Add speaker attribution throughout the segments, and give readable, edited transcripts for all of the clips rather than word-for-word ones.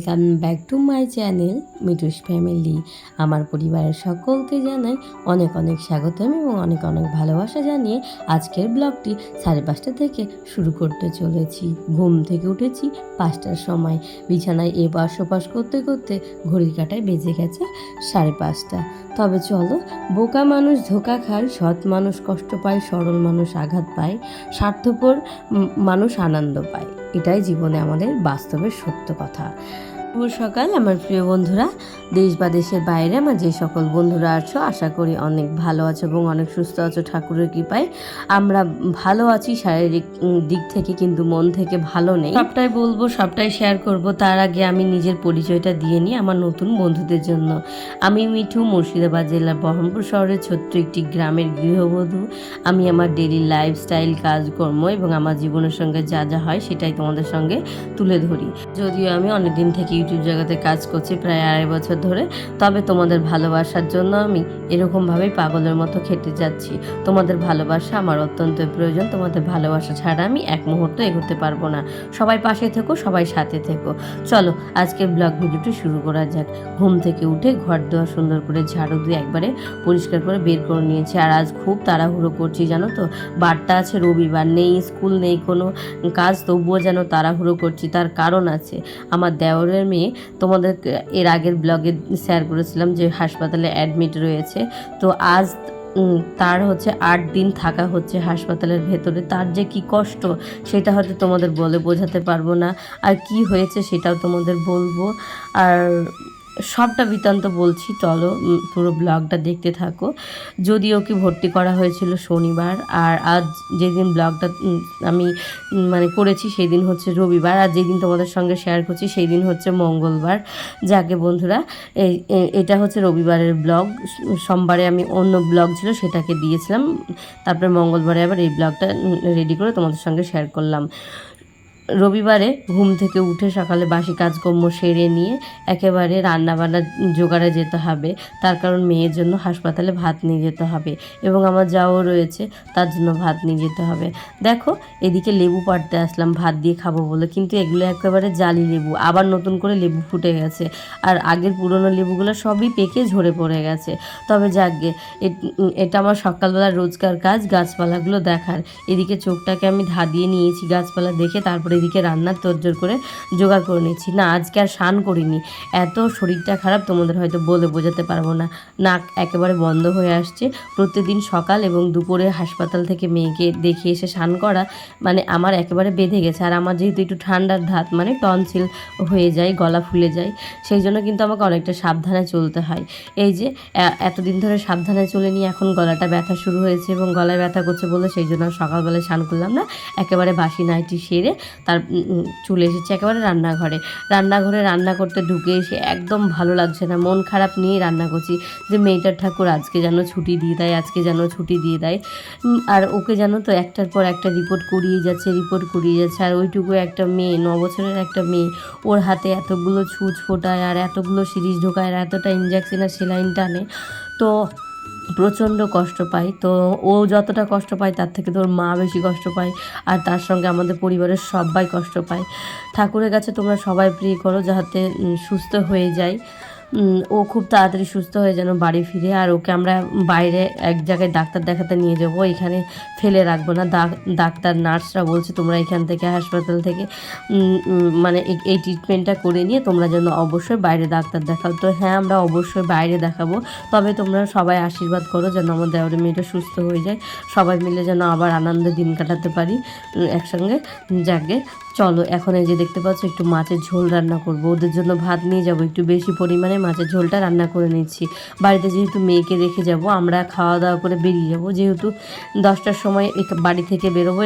Speaker 1: Welcome back to my channel Mithu's family. আমার পরিবারের সকলকে জানাই অনেক অনেক স্বাগতম এবং অনেক অনেক ভালোবাসা জানিয়ে আজকের ব্লগটি 5:30 থেকে শুরু করতে চলেছি। ঘুম থেকে উঠেছি 5টার সময়, বিছানায় এপাশ ওপাশ করতে করতে ঘড়ির কাঁটায় বেজে গেছে 5:30। তবে চলো, বোকা মানুষ ধোকা খায়, সৎ মানুষ কষ্ট পায়, সরল মানুষ আঘাত পায়, স্বার্থপর মানুষ আনন্দ পায়। এটাই জীবনে আমাদের বাস্তবের সত্য কথা। শুভ সকাল আমার প্রিয় বন্ধুরা, দেশ বা দেশের বাইরে আমার যে সকল বন্ধুরা আছো, আশা করি অনেক ভালো আছো এবং অনেক সুস্থ আছো ঠাকুরের কৃপায়। আমরা ভালো আছি শারীরিক দিক থেকে, কিন্তু মন থেকে ভালো নেই। সবটাই বলবো, সবটাই শেয়ার করব। তার আগে আমি নিজের পরিচয়টা দিয়ে নিই আমার নতুন বন্ধুদের জন্য। আমি মিঠু, মুর্শিদাবাদ জেলার বহরমপুর শহরের ছোট্ট একটি গ্রামের গৃহবধূ। আমি আমার ডেইলি লাইফস্টাইল, কাজকর্ম এবং আমার জীবনের সঙ্গে যা যা হয় সেটাই তোমাদের সঙ্গে তুলে ধরি। যদিও আমি অনেকদিন থেকে ইউটিউব জগতে কাজ করছি, প্রায় 2.5 বছর ধরে, তবে তোমাদের ভালোবাসার জন্য আমি এরকমভাবেই পাগলের মতো খেটে যাচ্ছি। তোমাদের ভালোবাসা আমার অত্যন্ত প্রয়োজন। তোমাদের ভালোবাসা ছাড়া আমি এক মুহূর্ত এগোতে পারবো না। সবাই পাশে থেকো, সবাই সাথে থেকো। চলো আজকের ব্লগ ভিডিওটি শুরু করা যাক। ঘুম থেকে উঠে ঘর দোয়ার সুন্দর করে ঝাড়ু দিয়ে একবারে পরিষ্কার করে বের করে নিয়েছি। আর আজ খুব তাড়াহুড়ো করছি, জানো তো, বারটা আছে রবিবার, নেই স্কুল, নেই কোনো কাজ, তবুও যেন তাড়াহুড়ো করছি। তার কারণ আছে, আমার দেওরের মেয়ে, তোমাদের এর আগের ব্লগে শেয়ার করেছিলাম যে হাসপাতালে অ্যাডমিট রয়েছে। তো আজ তার হচ্ছে 8 দিন থাকা হচ্ছে হাসপাতালের ভেতরে। তার যে কি কষ্ট সেটা হয়তো তোমাদের বলে বোঝাতে পারবো না, আর কি হয়েছে সেটাও তোমাদের বলবো। আর সবটা বৃত্তান্ত বলছি, চলো পুরো ব্লগটা দেখতে থাকো। যদিও কি ভর্তি করা হয়েছিল শনিবার, আর আজ যেদিন ব্লগটা আমি করেছি সেই দিন হচ্ছে রবিবার, আর যেদিন তোমাদের সঙ্গে শেয়ার করছি সেই দিন হচ্ছে মঙ্গলবার। যাকে বন্ধুরা, এটা হচ্ছে রবিবারের ব্লগ। সোমবারে আমি অন্য ব্লগ ছিল সেটাকে দিয়েছিলাম, তারপরে মঙ্গলবারে আবার এই ব্লগটা রেডি করে তোমাদের সঙ্গে শেয়ার করলাম। রবিবারে ঘুম থেকে উঠে সকালে বাসি কাজকর্ম সেরে নিয়ে একেবারে রান্নাবান্না জোগাড়ে যেতে হবে। তার কারণ মেয়ের জন্য হাসপাতালে ভাত নিয়ে যেতে হবে এবং আমার যাও রয়েছে, তার জন্য ভাত নিয়ে যেতে হবে। দেখো, এদিকে লেবু পাড়তে আসলাম ভাত দিয়ে খাবো বলে, কিন্তু এগুলো একেবারে জালি লেবু, আবার নতুন করে লেবু ফুটে গেছে, আর আগের পুরনো লেবুগুলো সবই পেকে ঝরে পড়ে গেছে। তবে যাকগে, এটা আমার সকালবেলা রোজকার কাজ, গাছপালাগুলো দেখার। এদিকে চোখটাকে আমি ধাঁধিয়ে নিয়েছি গাছপালা দেখে, তারপরে এদিকে রান্নার তোড়জোড় করে জোগাড় করে নিচ্ছি। না, আজকে আর স্নান করিনি, এত শরীরটা খারাপ তোমাদের হয়তো বলে বোঝাতে পারবো না। নাক একেবারে বন্ধ হয়ে আসছে। প্রতিদিন সকাল এবং দুপুরে হাসপাতাল থেকে মেয়েকে দেখে এসে স্নান করা আমার একেবারে বেঁধে গেছে। আর আমার যেহেতু একটু ঠান্ডার ধাত, টনসিল হয়ে যায়, গলা ফুলে যায়, সেই জন্য কিন্তু আমাকে অনেকটা সাবধানে চলতে হয়। এই যে এতদিন ধরে সাবধানে চলে নিয়ে এখন গলাটা ব্যথা শুরু হয়েছে এবং গলায় ব্যথা করছে বলে সেই জন্য সকালবেলায় স্নান করলাম না। একেবারে বাসি নাইটি সেরে তার চলে এসেছি একেবারে রান্নাঘরে রান্না করতে ঢুকে এসে একদম ভালো লাগছে না, মন খারাপ নিয়েই রান্না করছি যে মেয়েটার ঠাকুর আজকে যেন ছুটি দিয়ে দেয়, আজকে যেন ছুটি দিয়ে দেয়। আর ওকে জানো তো, একটার পর একটা রিপোর্ট করিয়ে যাচ্ছে। আর ওইটুকু একটা মেয়ে, 9 বছরের একটা মেয়ে, ওর হাতে এতগুলো ছুঁচ ফোটায় আর এতগুলো সিরিজ ঢোকায় আর এতটা ইঞ্জেকশন আর সেলাইন টানে, তো প্রচণ্ড কষ্ট পায়। তো ও যতটা কষ্ট পায় তার থেকে তো ওর মা বেশি কষ্ট পায়, আর তার সঙ্গে আমাদের পরিবারের সবাই কষ্ট পায়। ঠাকুরের কাছে তোমরা সবাই প্রে করো যাতে সুস্থ হয়ে যায়, ও খুব তাড়াতাড়ি সুস্থ হয়ে যেন বাড়ি ফিরে। আর ওকে আমরা বাইরে এক জায়গায় ডাক্তার দেখাতে নিয়ে যাবো, এখানে ফেলে রাখবো না। ডাক্তার নার্সরা বলছে তোমরা এখান থেকে হাসপাতাল থেকে এই ট্রিটমেন্টটা করে নিয়ে তোমরা যেন অবশ্যই বাইরে ডাক্তার দেখাও। তো হ্যাঁ, আমরা অবশ্যই বাইরে দেখাবো, তবে তোমরা সবাই আশীর্বাদ করো যেন আমার দেওরের মেয়েটা সুস্থ হয়ে যায়, সবাই মিলে যেন আবার আনন্দে দিন কাটাতে পারি একসঙ্গে। যাকে চলো, এখন এই যে দেখতে পাচ্ছ একটু মাছের ঝোল রান্না করব, ওদের জন্য ভাত নিয়ে যাব, একটু বেশি পরিমাণে মাছের ঝোলটা রান্না করে নিচ্ছি। বাড়িতে যেহেতু মেয়েকে রেখে যাব, আমরা খাওয়া দাওয়া করে বেরিয়ে যাব, যেহেতু 10টার সময় বাড়ি থেকে বেরোবো,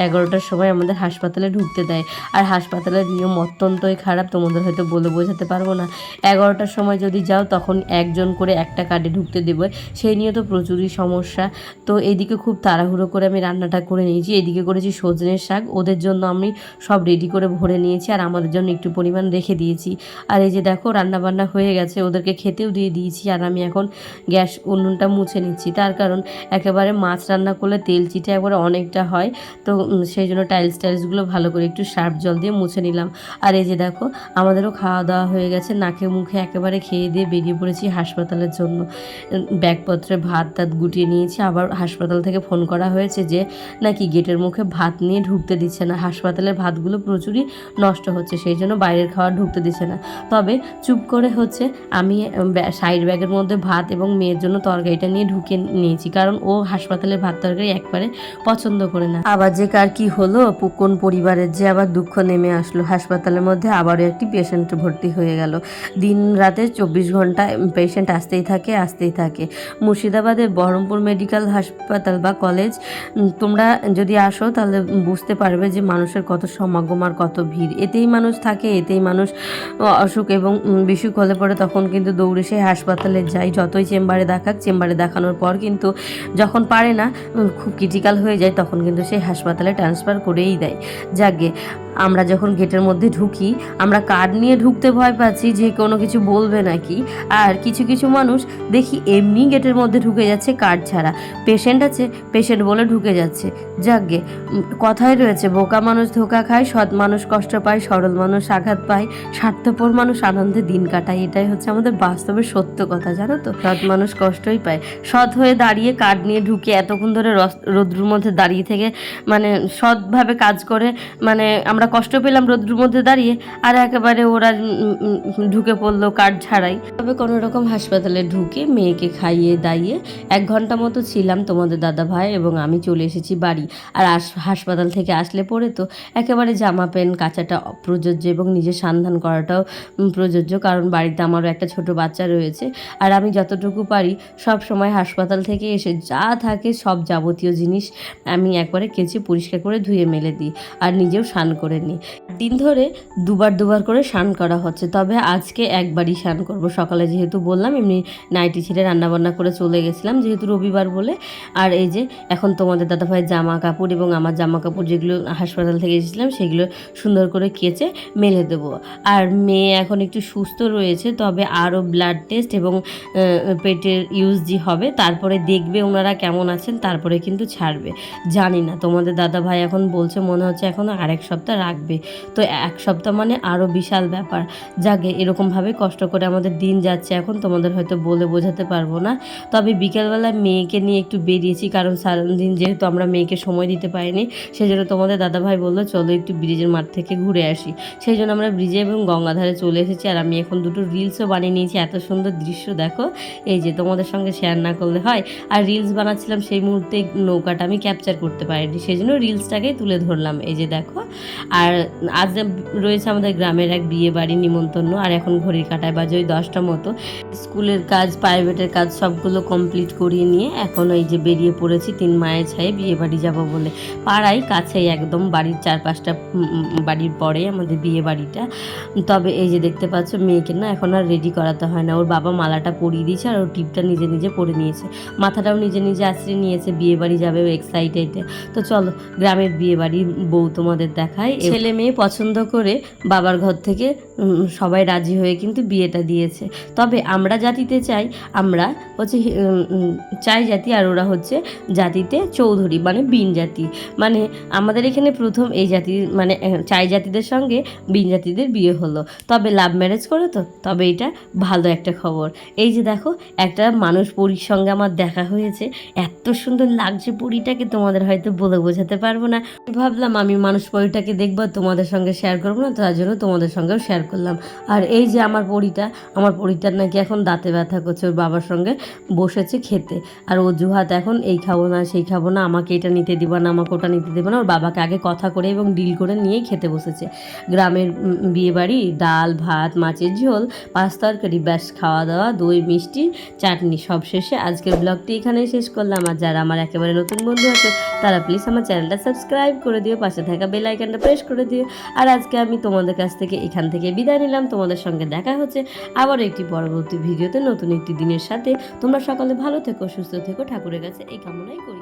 Speaker 1: 11টার সময় আমাদের হাসপাতালে ঢুকতে দেয়। আর হাসপাতালের নিয়ম অত্যন্তই খারাপ, তোমাদের হয়তো বলে বোঝাতে পারবো না। 11টার সময় যদি যাও তখন একজন করে একটা কার্ডে ঢুকতে দেবে, সেই নিয়ে তো প্রচুরই সমস্যা। তো এদিকে খুব তাড়াহুড়ো করে আমি রান্নাটা করে নিয়েছি। এদিকে করেছি সজনের শাক, ওদের জন্য আমি সব রেডি করে ভরে নিয়েছি আর আমাদের জন্য একটু পরিমাণ রেখে দিয়েছি। আর এই যে দেখো রান্নাবান্না হয়ে গেছে, ওদেরকে খেতেও দিয়ে দিয়েছি। আর আমি এখন গ্যাস উনুনটা মুছে নিচ্ছি, তার কারণ একেবারে মাছ রান্না করলে তেল চিটে একবারে অনেকটা হয়, তো সেই জন্য টাইলসগুলো ভালো করে একটু সার্ফ জল দিয়ে মুছে নিলাম। আর এই যে দেখো আমাদেরও খাওয়া দাওয়া হয়ে গেছে, নাকে মুখে একেবারে খেয়ে দিয়ে বেরিয়ে পড়েছি হাসপাতালের জন্য। ব্যাগপত্রে ভাত টাত গুটিয়ে নিয়েছি। আবার হাসপাতাল থেকে ফোন করা হয়েছে যে নাকি গেটের মুখে ভাত নিয়ে ঢুকতে দিচ্ছে না, হাসপাতালের ভাতগুলো প্রচুরই নষ্ট হচ্ছে, সেই জন্য বাইরের খাবার ঢুকতে দিচ্ছে না। তবে চুপ করে হচ্ছে আমি সাইড ব্যাগের মধ্যে ভাত এবং মেয়ের জন্য তরকারিটা নিয়ে ঢুকে নিয়েছি, কারণ ও হাসপাতালের ভাত তরকারি একবারে পছন্দ করে না। আবার যে কার কি হলো, কোন পরিবারের যে আবার দুঃখ নেমে আসলো, হাসপাতালের মধ্যে আবারও একটি পেশেন্ট ভর্তি হয়ে গেল। দিন রাতে 24 ঘন্টা পেশেন্ট আসতেই থাকে। মুর্শিদাবাদের বহরমপুর মেডিকেল হাসপাতাল বা কলেজ তোমরা যদি আসো তাহলে বুঝতে পারবে যে মানুষের কত সমাগম আর কত ভিড়। এতেই মানুষ থাকে, এতেই মানুষ অসুখ এবং বিসুখ হলে পরে তখন কিন্তু দৌড়ে সে হাসপাতালে যায়। যতই চেম্বারে দেখানোর পর কিন্তু যখন পারে না, খুব ক্রিটিক্যাল হয়ে যায়, তখন কিন্তু সেই হাসপাতালে ট্রান্সফার করেই দেয়। যাকে আমরা যখন গেটের মধ্যে ঢুকি, আমরা কার্ড নিয়ে ঢুকতে ভয় পাচ্ছি যে কোনো কিছু বলবে নাকি, আর কিছু মানুষ দেখি এমনি গেটের মধ্যে ঢুকে যাচ্ছে কার্ড ছাড়া, পেশেন্ট আছে পেশেন্ট বলে ঢুকে যাচ্ছে। যাকে কথাই রয়েছে, বোকা মানুষ ধোকা খায়, সৎ মানুষ কষ্ট পায়, সরল মানুষ আঘাত পায়, স্বার্থপর মানুষ আনন্দে দিন কাটায়। এটাই হচ্ছে আমাদের বাস্তবের সত্য কথা, জানো তো। সৎ মানুষ কষ্টই পায়। সৎ হয়ে দাঁড়িয়ে কার্ড নিয়ে ঢুকে এতক্ষণ ধরে রোদ্রুর মধ্যে দাঁড়িয়ে থেকে মানে সৎভাবে কাজ করে মানে আমরা কষ্ট পেলাম রোদ্রুর মধ্যে দাঁড়িয়ে, আর একেবারে ওরা ঢুকে পড়লো কার্ড ছাড়াই। তবে কোনো রকম হাসপাতালে ঢুকে মেয়েকে খাইয়ে দাইয়ে 1 ঘন্টা মতো ছিলাম, তোমাদের দাদা ভাই এবং আমি চলে এসেছি বাড়ি। আর হাসপাতাল থেকে আসলে পরে তো একেবারে জামা প্যান্ট কাচাটা প্রযোজ্য এবং নিজের সন্ধান করাটাও প্রযোজ্য, কারণ বাড়িতে আমারও একটা ছোট বাচ্চা রয়েছে। আর আমি যতটুকু পারি সব সময় হাসপাতাল থেকে এসে যা থাকে সব যাবতীয় জিনিস আমি একবারে কেচে পরিষ্কার করে ধুয়ে মেলে দিই, আর নিজেও স্নান করে নিই। দিন ধরে দুবার করে স্নান করা হচ্ছে, তবে আজকে একবারই স্নান করব। সকালে যেহেতু বললাম এমনি নাইটি ছেড়ে রান্নাবান্না করে চলে গেছিলাম যেহেতু রবিবার বলে। আর এই যে এখন তোমাদের দাদাভাইয়ের জামা কাপড় এবং আমার জামা কাপড় যেগুলো হাসপাতাল থেকে এসেছিলাম সেগুলো সুন্দর করে কেচে মেলে দেবো। আর মেয়ে এখন একটু সুস্থ রয়েছে, তবে আরও ব্লাড টেস্ট এবং পেটের ইউএসজি হবে, তারপরে দেখবে ওনারা কেমন আছেন, তারপরে কিন্তু ছাড়বে। জানি না, তোমাদের দাদা ভাই এখন বলছে মনে হচ্ছে এখনও আরেক সপ্তাহ রাখবে, তো 1 সপ্তাহ মানে আরও বিশাল ব্যাপার। যাকে এরকমভাবে কষ্ট করে আমাদের দিন যাচ্ছে এখন, তোমাদের হয়তো বলে বোঝাতে পারবো না। তবে বিকেলবেলা মেয়েকে নিয়ে একটু বেরিয়েছি, কারণ সারাদিন যেহেতু আমরা মেয়েকে সময় দিতে পারিনি, সেই জন্য তোমাদের দাদাভাই বললো চলো একটু ব্রিজের মাঠ থেকে ঘুরে আসি। সেই জন্য আমরা ব্রিজে এবং গঙ্গাধারে চলে এসেছি। আর আমি এখন 2টো রিলসও বানিয়ে নিয়েছি। এত সুন্দর দৃশ্য দেখো, এই যে তোমাদের সঙ্গে শেয়ার না করলে হয়। আর রিলস বানাচ্ছিলাম সেই মুহূর্তে নৌকাটা আমি ক্যাপচার করতে পারিনি, সেই জন্য রিলসটাকেই তুলে ধরলাম। এই যে দেখো, আর আজ রয়েছে আমাদের গ্রামের এক বিয়ে বাড়ি নিমন্ত্রণ। আর এখন ঘড়ির কাঁটায় বাজে ওই 10টা মতো। স্কুলের কাজ প্রাইভেটের কাজ সবগুলো কমপ্লিট করিয়ে নিয়ে এখন এই যে বেরিয়ে পড়েছি 3 মায়ের ছায়ে বিয়ে বাড়ি যাবো বলে। পাড়ায় কাছেই একদম, বাড়ির 4-5টা বাড়ির পরে আমাদের বিয়ে বাড়িটা। তবে এই যে দেখতে পাচ্ছ মেয়েকে না এখন আর রেডি করাতে হয় না, ওর বাবা মালাটা পরিয়ে দিয়েছে আর ওর টিপটা নিজে পরে নিয়েছে, মাথাটাও নিজে আশ্রিয়ে নিয়েছে। বিয়ে বাড়ি যাবে ও এক্সাইটেড। তো চলো গ্রামের বিয়ে বাড়ির বউ তোমাদের দেখায়। ছেলে মেয়ে পছন্দ করে বাবার ঘর থেকে সবাই রাজি হয়ে কিন্তু বিয়েটা দিয়েছে। তবে আমরা জাতিতে চাই, আমরা হচ্ছে চাই জাতি, আর ওরা হচ্ছে জাতিতে চৌধুরী মানে বিন জাতি। মানে আমাদের এখানে প্রথম এই জাতি মানে চাই জাতিদের সঙ্গে বিন জাতিদের বিয়ে হলো, তবে লাভ ম্যারেজ করে। তো তবে এটা ভালো একটা খবর। এই যে দেখো একটা মানুষ পরীর সঙ্গে আমার দেখা হয়েছে, এত সুন্দর লাগছে পরীটাকে, তোমাদের হয়তো বলে বোঝাতে পারবো না। ভাবলাম আমি মানুষ পরীটাকে দেখবো, তোমাদের সঙ্গে শেয়ার করবো না, তার জন্য তোমাদের সঙ্গেও শেয়ার করলাম। আর এই যে আমার পরীটার নাকি এখন দাঁতে ব্যথা করছে, ওর বাবার সঙ্গে বসেছে খেতে, আর অজুহাত এখন এই খাবো না সেই খাবো না, আমাকে এটা নিতে দিবা না, আমাকে ওটা নিতে দেবো না। ওর বাবাকে আগে কথা করে এবং ডিল করে নিয়েই খেতে বসেছে। গ্রামের বিয়ে বাড়ি, ডাল ভাত মাছের ঝোল 5 তরকারি, ব্যাস খাওয়া দাওয়া, দই মিষ্টি চাটনি সব শেষে আজকের ব্লগটি এখানেই শেষ করলাম। আর যারা আমার একেবারে নতুন বন্ধু আছে তারা প্লিজ আমার চ্যানেলটা সাবস্ক্রাইব করে দিও, পাশে থাকা বেল আইকনটা প্রেস করে দিও। আর আজকে আমি তোমাদের কাছ থেকে এখান থেকে বিদায় নিলাম। তোমাদের সঙ্গে দেখা হচ্ছে আবার একটি পরবর্তী ভিডিওতে নতুন একটি দিনের সাথে। তোমরা সকলে ভালো থেকো, সুস্থ থেকো, ঠাকুরের কাছে এই কামনাই করি।